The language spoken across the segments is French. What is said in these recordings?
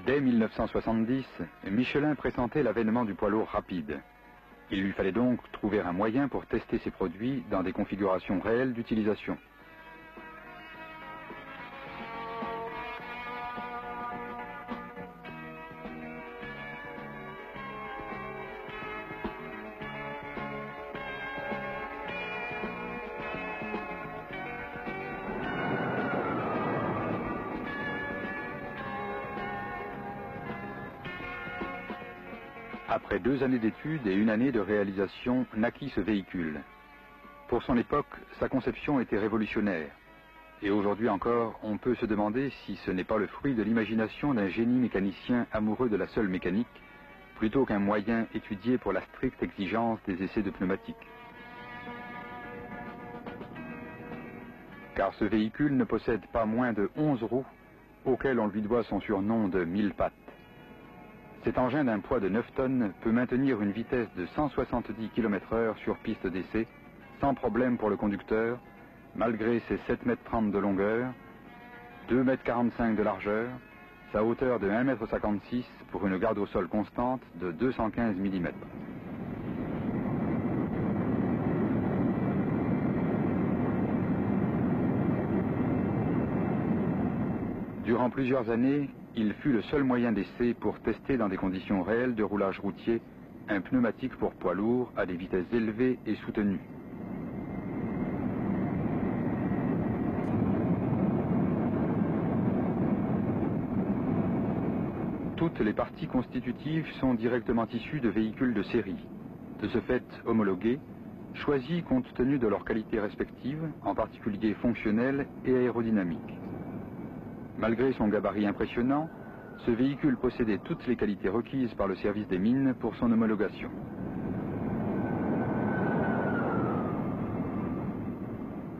Dès 1970, Michelin pressentait l'avènement du poids lourd rapide. Il lui fallait donc trouver un moyen pour tester ses produits dans des configurations réelles d'utilisation. Après 2 années d'études et 1 année de réalisation, naquit ce véhicule. Pour son époque, sa conception était révolutionnaire. Et aujourd'hui encore, on peut se demander si ce n'est pas le fruit de l'imagination d'un génie mécanicien amoureux de la seule mécanique, plutôt qu'un moyen étudié pour la stricte exigence des essais de pneumatiques. Car ce véhicule ne possède pas moins de 11 roues, auxquelles on lui doit son surnom de 1000 pattes. Cet engin d'un poids de 9 tonnes peut maintenir une vitesse de 170 km/h sur piste d'essai, sans problème pour le conducteur, malgré ses 7,30 m de longueur, 2,45 m de largeur, sa hauteur de 1,56 m pour une garde au sol constante de 215 mm. Durant plusieurs années, il fut le seul moyen d'essai pour tester dans des conditions réelles de roulage routier un pneumatique pour poids lourd à des vitesses élevées et soutenues. Toutes les parties constitutives sont directement issues de véhicules de série, de ce fait homologués, choisis compte tenu de leurs qualités respectives, en particulier fonctionnelles et aérodynamiques. Malgré son gabarit impressionnant, ce véhicule possédait toutes les qualités requises par le service des mines pour son homologation.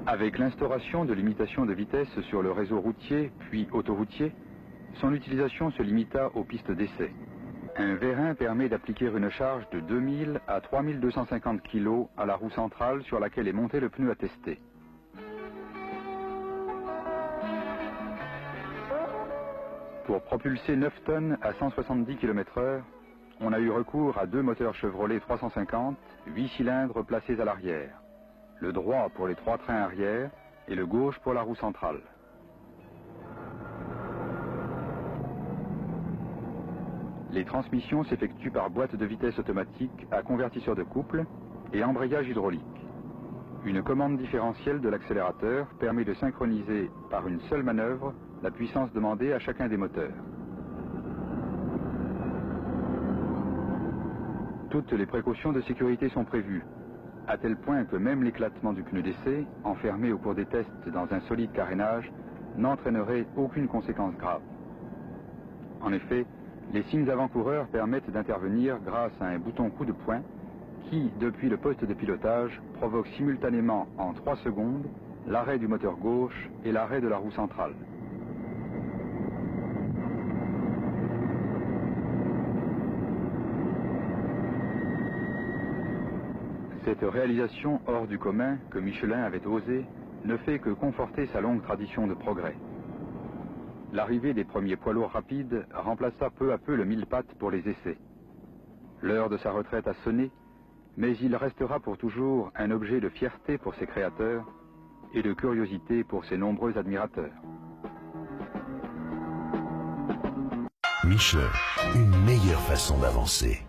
Avec l'instauration de limitation de vitesse sur le réseau routier puis autoroutier, son utilisation se limita aux pistes d'essai. Un vérin permet d'appliquer une charge de 2000 à 3250 kg à la roue centrale sur laquelle est monté le pneu à tester. Pour propulser 9 tonnes à 170 km/h, on a eu recours à 2 moteurs Chevrolet 350, 8 cylindres placés à l'arrière. Le droit pour les 3 trains arrière et le gauche pour la roue centrale. Les transmissions s'effectuent par boîte de vitesse automatique à convertisseur de couple et embrayage hydraulique. Une commande différentielle de l'accélérateur permet de synchroniser par une seule manœuvre la puissance demandée à chacun des moteurs. Toutes les précautions de sécurité sont prévues, à tel point que même l'éclatement du pneu d'essai, enfermé au cours des tests dans un solide carénage, n'entraînerait aucune conséquence grave. En effet, les signes avant-coureurs permettent d'intervenir grâce à un bouton coup de poing qui, depuis le poste de pilotage, provoque simultanément en 3 secondes l'arrêt du moteur gauche et l'arrêt de la roue centrale. Cette réalisation hors du commun que Michelin avait osée ne fait que conforter sa longue tradition de progrès. L'arrivée des premiers poids lourds rapides remplaça peu à peu le 1000 pattes pour les essais. L'heure de sa retraite a sonné, mais il restera pour toujours un objet de fierté pour ses créateurs et de curiosité pour ses nombreux admirateurs. Michelin, une meilleure façon d'avancer.